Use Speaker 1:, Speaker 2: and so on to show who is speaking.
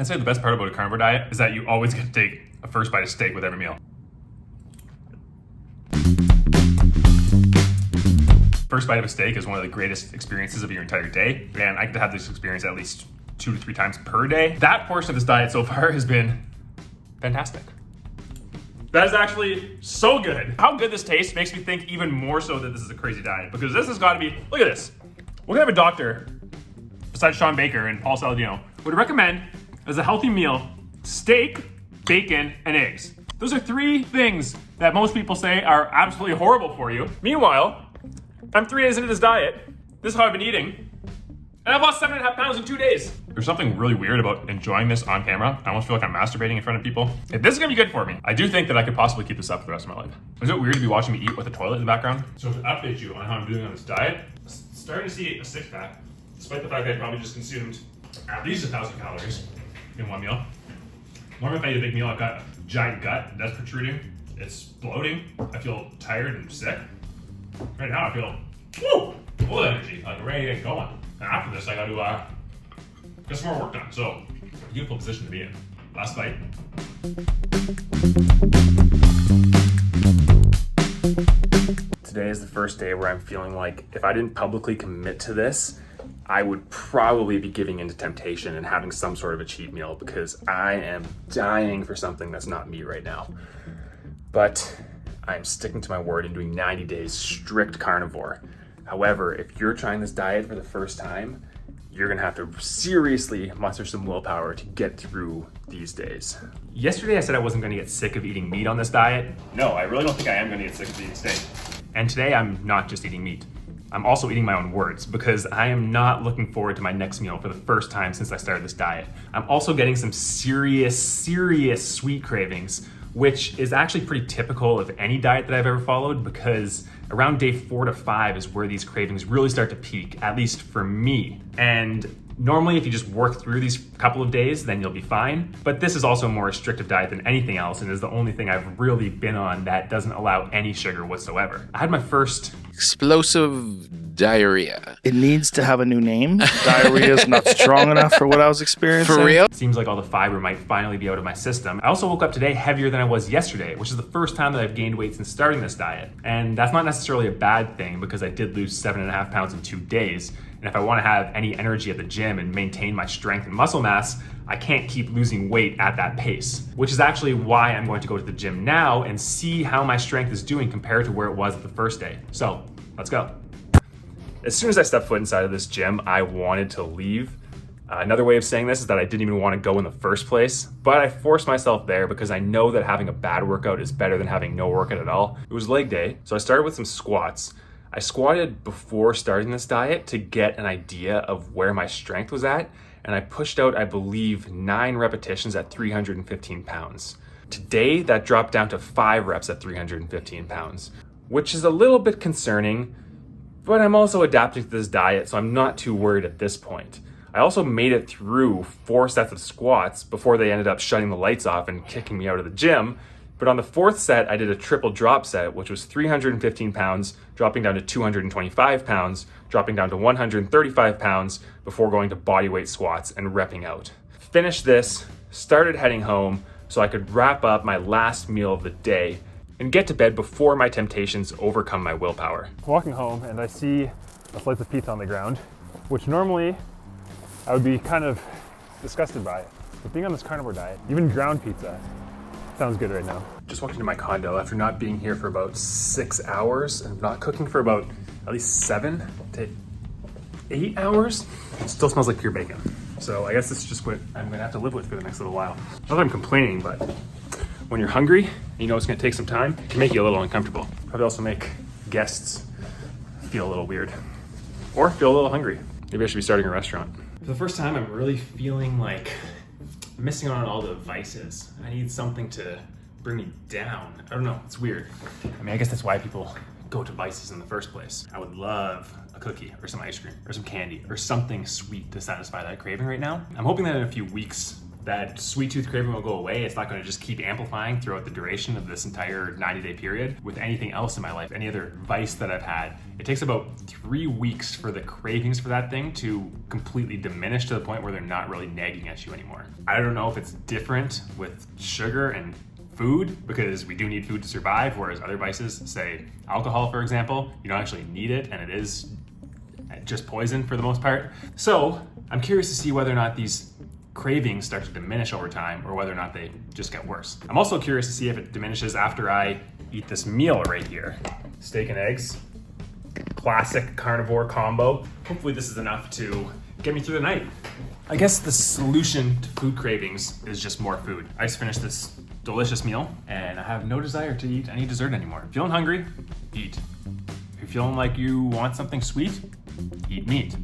Speaker 1: I'd say the best part about a carnivore diet is that you always get to take a first bite of steak with every meal. First bite of a steak is one of the greatest experiences of your entire day, and I get to have this experience at least 2 to 3 times per day. That portion of this diet so far has been fantastic. That is actually so good. How good this tastes makes me think even more so that this is a crazy diet, because this has got to be, look at this. We're gonna have a doctor, besides Sean Baker and Paul Saladino, would recommend as a healthy meal, steak, bacon, and eggs. Those are 3 things that most people say are absolutely horrible for you. Meanwhile, I'm 3 days into this diet. This is how I've been eating. And I've lost 7.5 pounds in 2 days. There's something really weird about enjoying this on camera. I almost feel like I'm masturbating in front of people. If this is gonna be good for me, I do think that I could possibly keep this up for the rest of my life. Is it weird to be watching me eat with a toilet in the background? So to update you on how I'm doing on this diet, starting to see a 6-pack, despite the fact that I probably just consumed at least 1,000 calories in one meal. Normally if I eat a big meal, I've got a giant gut that's protruding. It's bloating. I feel tired and sick. Right now I feel full of energy, like ready to get going. And after this, I got to get some more work done. So, beautiful position to be in. Last bite. Today is the first day where I'm feeling like if I didn't publicly commit to this, I would probably be giving into temptation and having some sort of a cheat meal, because I am dying for something that's not meat right now. But I'm sticking to my word and doing 90 days strict carnivore. However, if you're trying this diet for the first time, you're gonna have to seriously muster some willpower to get through these days. Yesterday I said I wasn't gonna get sick of eating meat on this diet. No, I really don't think I am gonna get sick of eating steak. And today I'm not just eating meat. I'm also eating my own words, because I am not looking forward to my next meal for the first time since I started this diet. I'm also getting some serious sweet cravings, which is actually pretty typical of any diet that I've ever followed, because around day 4 to 5 is where these cravings really start to peak, at least for me. And normally if you just work through these couple of days, then you'll be fine. But this is also a more restrictive diet than anything else, and is the only thing I've really been on that doesn't allow any sugar whatsoever. I had my first
Speaker 2: explosive diarrhea.
Speaker 3: It needs to have a new name. Diarrhea is not strong enough for what I was experiencing.
Speaker 2: For real?
Speaker 1: Seems like all the fiber might finally be out of my system. I also woke up today heavier than I was yesterday, which is the first time that I've gained weight since starting this diet. And that's not necessarily a bad thing, because I did lose 7.5 pounds in 2 days. And if I want to have any energy at the gym and maintain my strength and muscle mass, I can't keep losing weight at that pace, which is actually why I'm going to go to the gym now and see how my strength is doing compared to where it was the first day. So let's go. As soon as I stepped foot inside of this gym, I wanted to leave. Another way of saying this is that I didn't even want to go in the first place, but I forced myself there because I know that having a bad workout is better than having no workout at all. It was leg day, so I started with some squats. I squatted before starting this diet to get an idea of where my strength was at, and I pushed out, I believe, 9 repetitions at 315 pounds. Today, that dropped down to 5 reps at 315 pounds, which is a little bit concerning, but I'm also adapting to this diet, so I'm not too worried at this point. I also made it through 4 sets of squats before they ended up shutting the lights off and kicking me out of the gym. But on the 4th set, I did a triple drop set, which was 315 pounds, dropping down to 225 pounds, dropping down to 135 pounds before going to bodyweight squats and repping out. Finished this, started heading home so I could wrap up my last meal of the day and get to bed before my temptations overcome my willpower.
Speaker 4: Walking home and I see a slice of pizza on the ground, which normally I would be kind of disgusted by. But being on this carnivore diet, even ground pizza, sounds good right now.
Speaker 1: Just walked into my condo after not being here for about 6 hours and not cooking for about at least 7 to 8 hours. It still smells like pure bacon. So I guess this is just what I'm gonna have to live with for the next little while. Not that I'm complaining, but when you're hungry, and you know it's gonna take some time, it can make you a little uncomfortable. Probably also make guests feel a little weird or feel a little hungry. Maybe I should be starting a restaurant. For the first time, I'm really feeling like I'm missing out on all the vices. I need something to bring me down. I don't know, it's weird. I mean, I guess that's why people go to vices in the first place. I would love a cookie or some ice cream or some candy or something sweet to satisfy that craving right now. I'm hoping that in a few weeks that sweet tooth craving will go away. It's not going to just keep amplifying throughout the duration of this entire 90-day period. With anything else in my life, any other vice that I've had, it takes about 3 weeks for the cravings for that thing to completely diminish to the point where they're not really nagging at you anymore. I don't know if it's different with sugar and food, because we do need food to survive, whereas other vices, say alcohol for example, you don't actually need it and it is just poison for the most part. So I'm curious to see whether or not these cravings start to diminish over time or whether or not they just get worse. I'm also curious to see if it diminishes after I eat this meal right here. Steak and eggs, classic carnivore combo. Hopefully this is enough to get me through the night. I guess the solution to food cravings is just more food. I just finished this delicious meal and I have no desire to eat any dessert anymore. Feeling hungry? Eat. If you're feeling like you want something sweet? Eat meat.